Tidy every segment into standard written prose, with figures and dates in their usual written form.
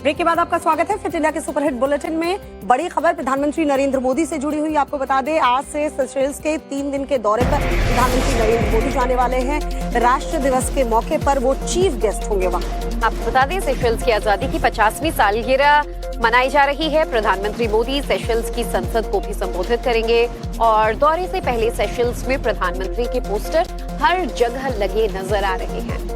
Break के बाद आपका स्वागत है फिट इंडिया के सुपरहिट बुलेटिन में। बड़ी खबर प्रधानमंत्री नरेंद्र मोदी से जुड़ी हुई। आपको बता दें, आज से सेशेल्स के 3 दिन के दौरे पर प्रधानमंत्री नरेंद्र मोदी जाने वाले हैं। राष्ट्र दिवस के मौके पर वो चीफ गेस्ट होंगे वहाँ। आपको बता दें, सेशेल्स की आजादी की 50वीं सालगिरह मनाई जा रही है। प्रधानमंत्री मोदी सेशेल्स की संसद को भी संबोधित करेंगे और दौरे से पहले सेशेल्स में प्रधानमंत्री के पोस्टर हर जगह लगे नजर आ रहे हैं।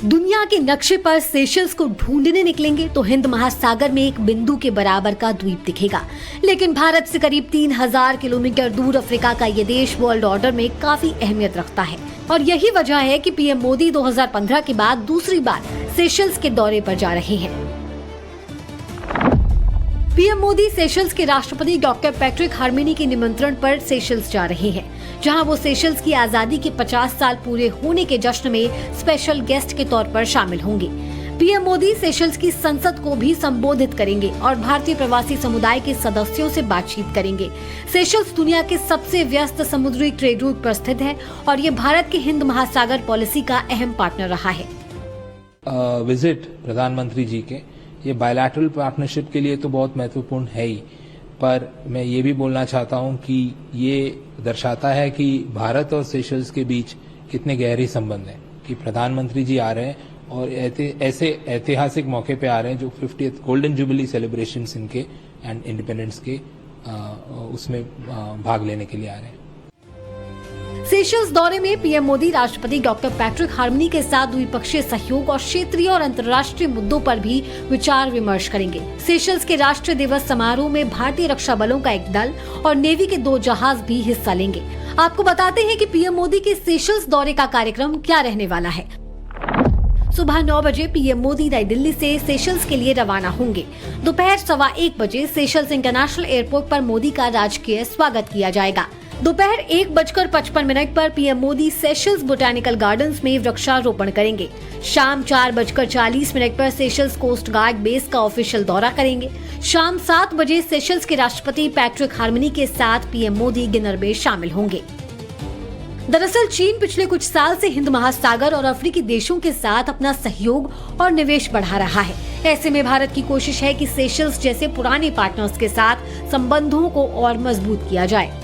दुनिया के नक्शे पर सेशेल्स को ढूंढने निकलेंगे तो हिंद महासागर में एक बिंदु के बराबर का द्वीप दिखेगा। लेकिन भारत से करीब 3000 किलोमीटर दूर अफ्रीका का ये देश वर्ल्ड ऑर्डर में काफी अहमियत रखता है और यही वजह है कि पीएम मोदी 2015 के बाद दूसरी बार सेशेल्स के दौरे पर जा रहे हैं। पीएम मोदी सेशेल्स के राष्ट्रपति डॉक्टर पैट्रिक हार्मेनी के निमंत्रण पर सेशेल्स जा रहे हैं, जहां वो सेशेल्स की आजादी के 50 साल पूरे होने के जश्न में स्पेशल गेस्ट के तौर पर शामिल होंगे। पीएम मोदी सेशेल्स की संसद को भी संबोधित करेंगे और भारतीय प्रवासी समुदाय के सदस्यों से बातचीत करेंगे। सेशेल्स दुनिया के सबसे व्यस्त समुद्री ट्रेड रूट पर स्थित है और ये भारत के हिंद महासागर पॉलिसी का अहम पार्टनर रहा है। विजिट प्रधानमंत्री जी के ये बायलैटरल पार्टनरशिप के लिए तो बहुत महत्वपूर्ण है ही, पर मैं ये भी बोलना चाहता हूं कि ये दर्शाता है कि भारत और सेशेल्स के बीच कितने गहरे संबंध हैं कि प्रधानमंत्री जी आ रहे हैं और ऐसे ऐतिहासिक मौके पे आ रहे हैं जो 50th गोल्डन जुबली सेलिब्रेशंस इनके एंड इंडिपेंडेंस के उसमें भाग लेने के लिए आ रहे हैं। सेशेल्स दौरे में पीएम मोदी राष्ट्रपति डॉक्टर पैट्रिक हार्मेनी के साथ द्विपक्षीय सहयोग और क्षेत्रीय और अंतर्राष्ट्रीय मुद्दों पर भी विचार विमर्श करेंगे। सेशेल्स के राष्ट्रीय दिवस समारोह में भारतीय रक्षा बलों का एक दल और नेवी के 2 जहाज भी हिस्सा लेंगे। आपको बताते हैं कि पीएम मोदी के सेशेल्स दौरे का कार्यक्रम क्या रहने वाला है। सुबह 9 बजे पीएम मोदी नई दिल्ली से सेशेल्स के लिए रवाना होंगे। दोपहर 1:15 बजे सेशेल्स इंटरनेशनल एयरपोर्ट पर मोदी का राजकीय स्वागत किया जाएगा। दोपहर 1:55 पर PM Modi Seychelles botanical gardens में वृक्षारोपण करेंगे। शाम 4:40 पर सेशेल्स कोस्ट गार्ड बेस का ऑफिशियल दौरा करेंगे। शाम 7 बजे सेशेल्स के राष्ट्रपति पैट्रिक हार्मेनी के साथ पीएम मोदी डिनर में शामिल होंगे। दरअसल चीन पिछले कुछ साल से हिंद महासागर और अफ्रीकी देशों के साथ अपना सहयोग और निवेश बढ़ा रहा है। ऐसे में भारत की कोशिश है कि सेशेल्स जैसे पुराने पार्टनर्स के साथ संबंधों को और मजबूत किया जाए।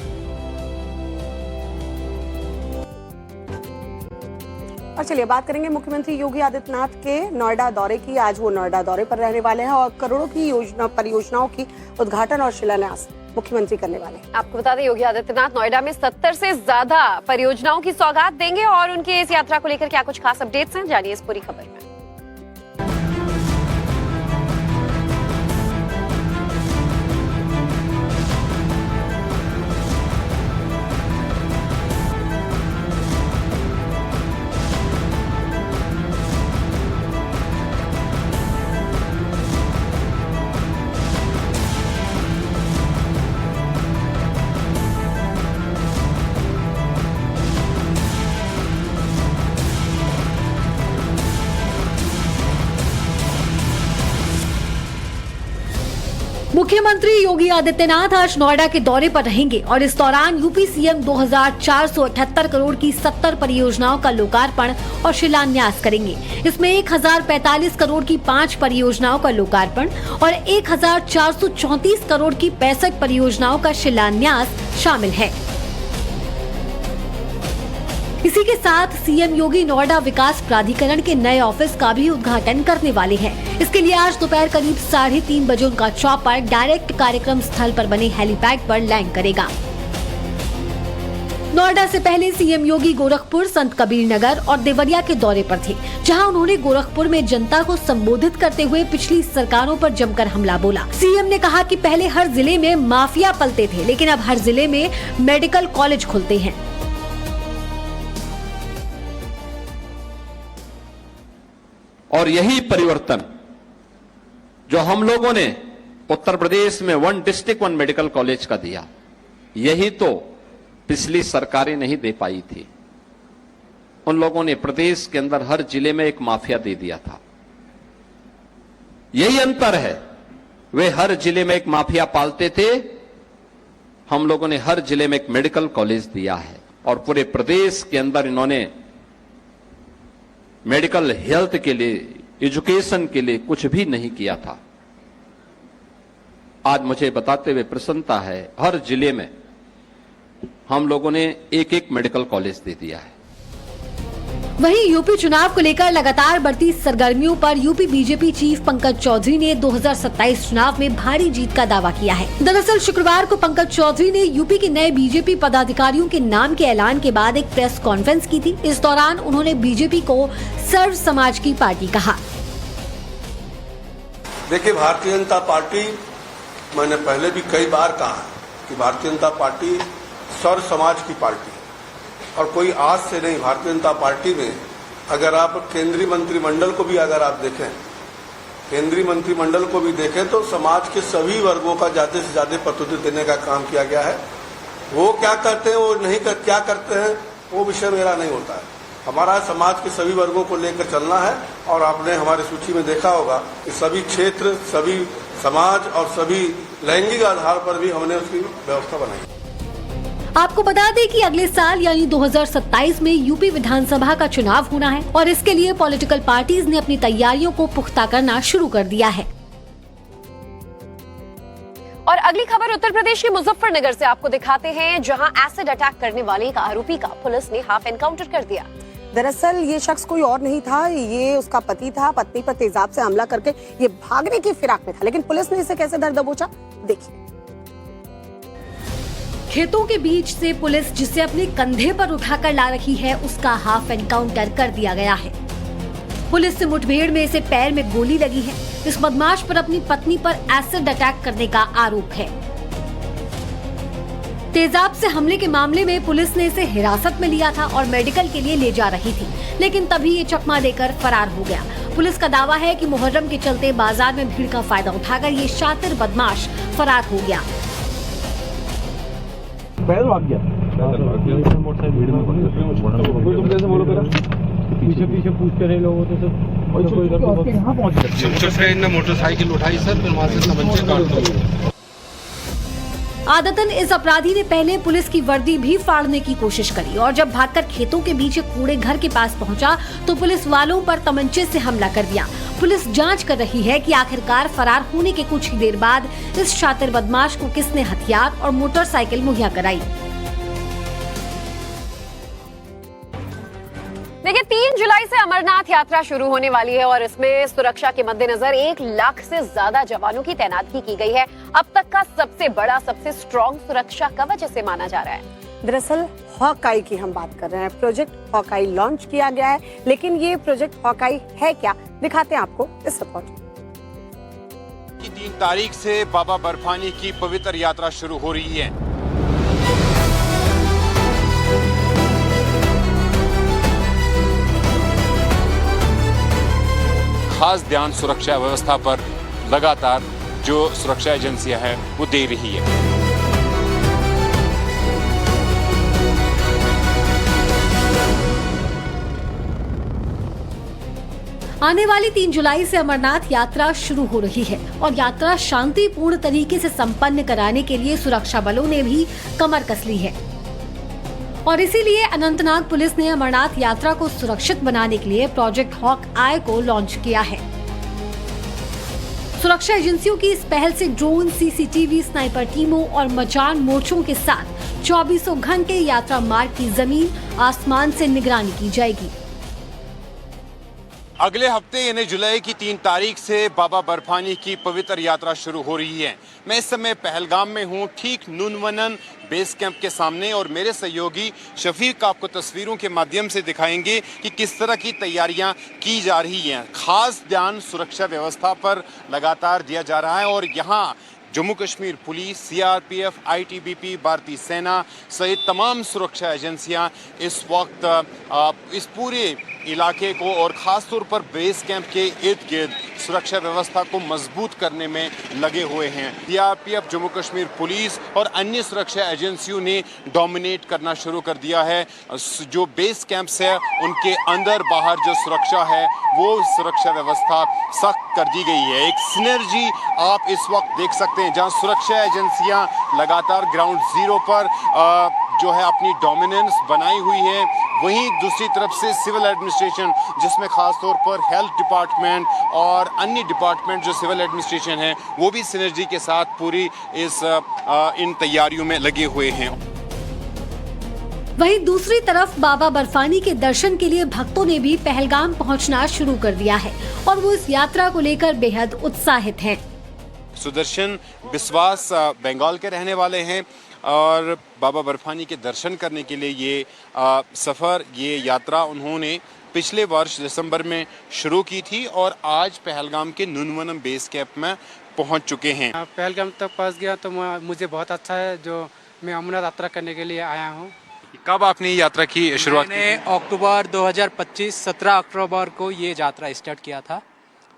और चलिए बात करेंगे मुख्यमंत्री योगी आदित्यनाथ के नोएडा दौरे की। आज वो नोएडा दौरे पर रहने वाले हैं और करोड़ों की परियोजनाओं की उद्घाटन और शिलान्यास मुख्यमंत्री करने वाले हैं। आपको बता दें, योगी आदित्यनाथ नोएडा में 70 से ज्यादा परियोजनाओं की सौगात देंगे और उनकी इस यात्रा को लेकर क्या कुछ खास अपडेट्स हैं, जानिए इस पूरी खबर में। मुख्यमंत्री योगी आदित्यनाथ आज नोएडा के दौरे पर रहेंगे और इस दौरान यूपी सीएम 2478 करोड़ की 70 परियोजनाओं का लोकार्पण और शिलान्यास करेंगे। इसमें 1045 करोड़ की 5 परियोजनाओं का लोकार्पण और 1434 करोड़ की 65 परियोजनाओं का शिलान्यास शामिल है। इसी के साथ सीएम योगी नोएडा विकास प्राधिकरण के नए ऑफिस का भी उद्घाटन करने वाले हैं। इसके लिए आज दोपहर करीब 3:30 बजे उनका चॉपर डायरेक्ट कार्यक्रम स्थल पर बने हेलीपैड पर लैंड करेगा। नोएडा से पहले सीएम योगी गोरखपुर, संत कबीर नगर और देवरिया के दौरे पर थे, जहां उन्होंने गोरखपुर में जनता को संबोधित करते हुए पिछली सरकारों पर जमकर हमला बोला। सीएम ने कहा कि पहले हर जिले में माफिया पलते थे, लेकिन अब हर जिले में मेडिकल कॉलेज खुलते हैं। और यही परिवर्तन जो हम लोगों ने उत्तर प्रदेश में 1 डिस्ट्रिक्ट 1 मेडिकल कॉलेज का दिया, यही तो पिछली सरकारें नहीं दे पाई थी। उन लोगों ने प्रदेश के अंदर हर जिले में एक माफिया दे दिया था। यही अंतर है, वे हर जिले में एक माफिया पालते थे, हम लोगों ने हर जिले में एक मेडिकल कॉलेज दिया है। और पूरे प्रदेश के अंदर इन्होंने मेडिकल हेल्थ के लिए, एजुकेशन के लिए कुछ भी नहीं किया था। आज मुझे बताते हुए प्रसन्नता है, हर जिले में हम लोगों ने एक एक मेडिकल कॉलेज दे दिया है। वहीं यूपी चुनाव को लेकर लगातार बढ़ती सरगर्मियों पर UP BJP chief Pankaj Chaudhary ने 2027 चुनाव में भारी जीत का दावा किया है। दरअसल शुक्रवार को पंकज चौधरी ने यूपी के नए बीजेपी पदाधिकारियों के नाम के ऐलान के बाद एक प्रेस कॉन्फ्रेंस की थी। इस दौरान उन्होंने बीजेपी को सर्व समाज की पार्टी कहा। देखिए, भारतीय जनता पार्टी, मैंने पहले भी कई बार कहा है कि भारतीय जनता पार्टी सर्व समाज की पार्टी है और कोई आज से नहीं। भारतीय जनता पार्टी में अगर आप केंद्रीय मंत्रिमंडल को भी अगर आप देखें, केंद्रीय मंत्रिमंडल को भी देखें तो समाज के सभी वर्गों का ज्यादा से ज्यादा प्रतिनिधित्व देने का काम किया गया है। वो क्या करते हैं, वो नहीं क्या करते हैं, वो विषय मेरा नहीं होता है। हमारा समाज के सभी वर्गों को लेकर चलना है और आपने हमारी सूची में देखा होगा कि सभी क्षेत्र, सभी समाज और सभी लैंगिक आधार पर भी हमने उसकी व्यवस्था बनाई। आपको बता दें कि अगले साल यानी 2027 में यूपी विधानसभा का चुनाव होना है और इसके लिए पॉलिटिकल पार्टीज ने अपनी तैयारियों को पुख्ता करना शुरू कर दिया है। और अगली खबर उत्तर प्रदेश के मुजफ्फरनगर से आपको दिखाते हैं, जहां एसिड अटैक करने वाले एक आरोपी का पुलिस ने हाफ एनकाउंटर कर दिया। दरअसल ये शख्स कोई और नहीं था, ये उसका पति था। पत्नी पर तेजाब से हमला करके ये भागने की फिराक में था, लेकिन पुलिस ने इसे कैसे धर दबोचा, देखिए। खेतों के बीच से पुलिस जिसे अपने कंधे पर उठाकर ला रही है, उसका हाफ एनकाउंटर कर दिया गया है। पुलिस से मुठभेड़ में इसे पैर में गोली लगी है। इस बदमाश पर अपनी पत्नी पर एसिड अटैक करने का आरोप है। तेजाब से हमले के मामले में पुलिस ने इसे हिरासत में लिया था और मेडिकल के लिए ले जा रही थी, लेकिन तभी ये चकमा देकर फरार हो गया। पुलिस का दावा है कि मुहर्रम के चलते बाजार में भीड़ का फायदा उठाकर ये शातिर बदमाश फरार हो गया। पीछे पूछते रहे लोगों से मोटरसाइकिल उठाई सर, फिर वहाँ से बच्चे काट दो। आदतन इस अपराधी ने पहले पुलिस की वर्दी भी फाड़ने की कोशिश करी और जब भागकर खेतों के बीच कूड़े घर के पास पहुंचा तो पुलिस वालों पर तमंचे से हमला कर दिया। पुलिस जांच कर रही है कि आखिरकार फरार होने के कुछ ही देर बाद इस शातिर बदमाश को किसने हथियार और मोटरसाइकिल मुहैया कराई। देखिए, 3 जुलाई से अमरनाथ यात्रा शुरू होने वाली है और इसमें सुरक्षा के मद्देनजर 1 लाख से ज्यादा जवानों की तैनाती की गई है। अब तक का सबसे बड़ा, सबसे स्ट्रॉन्ग सुरक्षा कवच इसे माना जा रहा है। दरअसल हॉकाई की हम बात कर रहे हैं। प्रोजेक्ट हॉकाई लॉन्च किया गया है, लेकिन ये प्रोजेक्ट हॉकाई है क्या, दिखाते हैं आपको इस रिपोर्ट में। 3 तारीख से बाबा बर्फानी की पवित्र यात्रा शुरू हो रही है। खास ध्यान सुरक्षा व्यवस्था पर लगातार जो सुरक्षा एजेंसियां हैं वो दे रही है। आने वाली 3 जुलाई से अमरनाथ यात्रा शुरू हो रही है और यात्रा शांतिपूर्ण तरीके से संपन्न कराने के लिए सुरक्षा बलों ने भी कमर कस ली है और इसीलिए अनंतनाग पुलिस ने अमरनाथ यात्रा को सुरक्षित बनाने के लिए प्रोजेक्ट हॉक आई को लॉन्च किया है। सुरक्षा एजेंसियों की इस पहल से ड्रोन, सीसीटीवी, स्नाइपर टीमों और मचान मोर्चों के साथ 24 घंटे यात्रा मार्ग की जमीन आसमान से निगरानी की जाएगी। अगले हफ्ते यानी जुलाई की 3 तारीख से बाबा बर्फानी की पवित्र यात्रा शुरू हो रही है। मैं इस समय पहलगाम में हूँ, ठीक नूनवनन बेस कैंप के सामने, और मेरे सहयोगी शफीक आपको तस्वीरों के माध्यम से दिखाएंगे कि किस तरह की तैयारियां की जा रही हैं। खास ध्यान सुरक्षा व्यवस्था पर लगातार दिया जा रहा है और यहाँ Jammu Kashmir police, CRPF, ITBP, भारतीय सेना सहित तमाम सुरक्षा एजेंसियां इस वक्त इस पूरे इलाके को और ख़ास तौर पर बेस कैंप के इर्द गिर्द सुरक्षा व्यवस्था को मजबूत करने में लगे हुए हैं। सीआरपीएफ, जम्मू कश्मीर पुलिस और अन्य सुरक्षा एजेंसियों ने डोमिनेट करना शुरू कर दिया है। जो बेस कैंप्स है उनके अंदर बाहर जो सुरक्षा है वो सुरक्षा व्यवस्था सख्त कर दी गई है। एक सिनर्जी आप इस वक्त देख सकते हैं जहां सुरक्षा एजेंसियां लगातार ग्राउंड जीरो पर जो है अपनी डोमिनेंस बनाई हुई है, वहीं दूसरी तरफ से सिविल एडमिनिस्ट्रेशन, जिसमें खास तौर पर हेल्थ डिपार्टमेंट और अन्य डिपार्टमेंट जो सिविल एडमिनिस्ट्रेशन है वो भी सिनर्जी के साथ पूरी इन तैयारियों में लगे हुए हैं। वहीं दूसरी तरफ बाबा बर्फानी के दर्शन के लिए भक्तों ने भी पहलगाम पहुंचना शुरू कर दिया है और वो इस यात्रा को लेकर बेहद उत्साहित हैं। सुदर्शन विश्वास बंगाल के रहने वाले हैं और बाबा बर्फानी के दर्शन करने के लिए ये सफ़र, ये यात्रा उन्होंने पिछले वर्ष दिसंबर में शुरू की थी और आज पहलगाम के नुनवनम बेस कैंप में पहुंच चुके हैं। पहलगाम तक पहुंच गया तो मुझे बहुत अच्छा है जो मैं अमरनाथ यात्रा करने के लिए आया हूँ। कब आपने यात्रा की शुरुआत? मैंने अक्टूबर 2025 17 अक्टूबर को ये यात्रा स्टार्ट किया था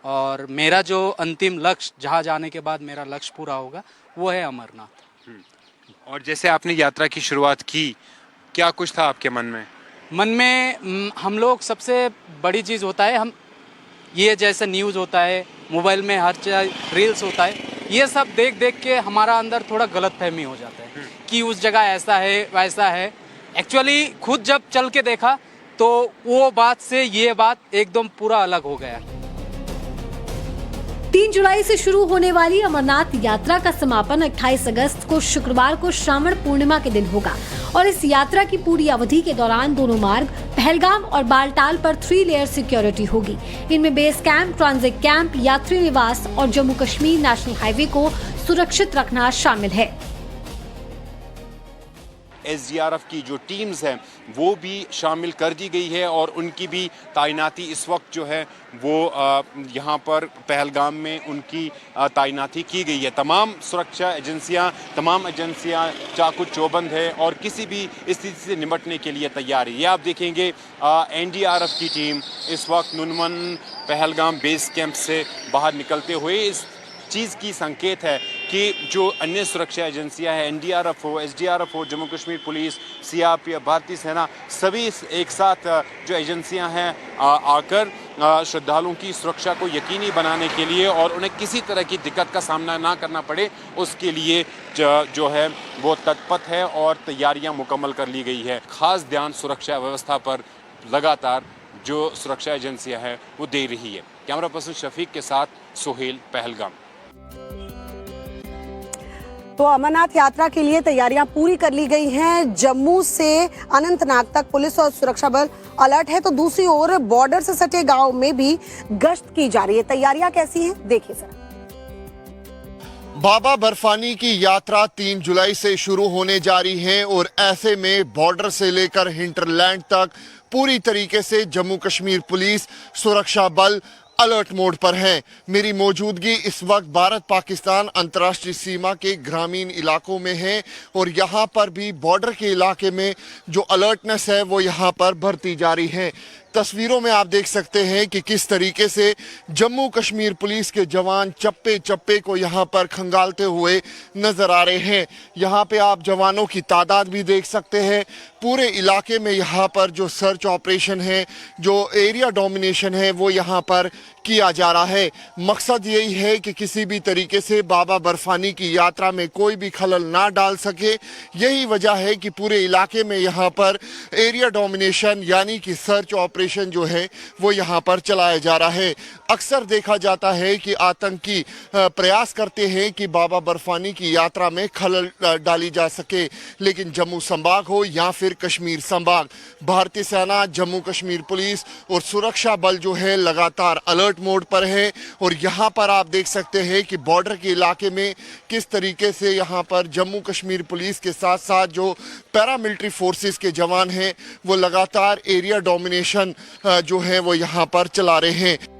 और मेरा जो अंतिम लक्ष्य, जहाँ जाने के बाद मेरा लक्ष्य पूरा होगा, वो है अमरनाथ। और जैसे आपने यात्रा की शुरुआत की, क्या कुछ था आपके मन में? मन में हम लोग, सबसे बड़ी चीज़ होता है, हम ये जैसे न्यूज़ होता है, मोबाइल में हर चीज़ रील्स होता है, ये सब देख देख के हमारा अंदर थोड़ा गलतफहमी हो जाता है कि उस जगह ऐसा है वैसा है। एक्चुअली खुद जब चल के देखा तो वो बात से ये बात एकदम पूरा अलग हो गया। 3 जुलाई से शुरू होने वाली अमरनाथ यात्रा का समापन 28 अगस्त को शुक्रवार को श्रावण पूर्णिमा के दिन होगा और इस यात्रा की पूरी अवधि के दौरान दोनों मार्ग पहलगाम और बालटाल पर 3 लेयर सिक्योरिटी होगी। इनमें बेस कैंप, ट्रांजिट कैंप, यात्री निवास और जम्मू कश्मीर नेशनल हाईवे को सुरक्षित रखना शामिल है। SDRF की जो टीम्स हैं वो भी शामिल कर दी गई है और उनकी भी तैनाती इस वक्त जो है वो यहाँ पर पहलगाम में उनकी तैनाती की गई है। तमाम सुरक्षा एजेंसियाँ चाकू चौबंद है और किसी भी स्थिति से निपटने के लिए तैयार है। ये आप देखेंगे NDRF की टीम इस वक्त नुनवन पहलगाम बेस कैंप से बाहर निकलते हुए इस चीज़ की संकेत है कि जो अन्य सुरक्षा एजेंसियां हैं, NDRF हो, SDRF हो, जम्मू कश्मीर पुलिस, CRPF, भारतीय सेना, सभी एक साथ जो एजेंसियां हैं आकर श्रद्धालुओं की सुरक्षा को यकीनी बनाने के लिए और उन्हें किसी तरह की दिक्कत का सामना ना करना पड़े, उसके लिए जो है वो तत्पर है और तैयारियां मुकम्मल कर ली गई है। खास ध्यान सुरक्षा व्यवस्था पर लगातार जो सुरक्षा एजेंसियां हैं वो दे रही है। कैमरा पर्सन शफीक के साथ सोहेल, पहलगाम। तो अमरनाथ यात्रा के लिए तैयारियां पूरी कर ली गई हैं। जम्मू से अनंतनाग तक पुलिस और सुरक्षा बल अलर्ट है, तो दूसरी ओर बॉर्डर से सटे गांव में भी गश्त की जा रही है। तैयारियां कैसी हैं, देखिए जरा। बाबा बर्फानी की यात्रा 3 जुलाई से शुरू होने जा रही है और ऐसे में बॉर्डर से लेकर हिंटरलैंड तक पूरी तरीके से जम्मू कश्मीर पुलिस, सुरक्षा बल अलर्ट मोड पर हैं। मेरी मौजूदगी इस वक्त भारत पाकिस्तान अंतर्राष्ट्रीय सीमा के ग्रामीण इलाकों में है और यहाँ पर भी बॉर्डर के इलाके में जो अलर्टनेस है वो यहाँ पर बढ़ती जा रही है। तस्वीरों में आप देख सकते हैं कि किस तरीके से जम्मू कश्मीर पुलिस के जवान चप्पे चप्पे को यहाँ पर खंगालते हुए नजर आ रहे हैं। यहाँ पे आप जवानों की तादाद भी देख सकते हैं। पूरे इलाके में यहाँ पर जो सर्च ऑपरेशन है, जो एरिया डोमिनेशन है, वो यहाँ पर किया जा रहा है। मकसद यही है कि किसी भी तरीके से बाबा बर्फानी की यात्रा में कोई भी खलल ना डाल सके। यही वजह है कि पूरे इलाके में यहाँ पर एरिया डोमिनेशन यानी कि सर्च ऑपरेशन जो है वो यहाँ पर चलाया जा रहा है। अक्सर देखा जाता है कि आतंकी प्रयास करते हैं कि बाबा बर्फानी की यात्रा में खलल डाली जा सके, लेकिन जम्मू संभाग हो या फिर कश्मीर संभाग, भारतीय सेना, जम्मू कश्मीर पुलिस और सुरक्षा बल जो है लगातार अलर्ट मोड पर है। और यहाँ पर आप देख सकते हैं कि बॉर्डर के इलाके में किस तरीके से यहाँ पर जम्मू कश्मीर पुलिस के साथ साथ जो पैरामिलिट्री फोर्सेस के जवान हैं वो लगातार एरिया डोमिनेशन जो है वो यहाँ पर चला रहे हैं।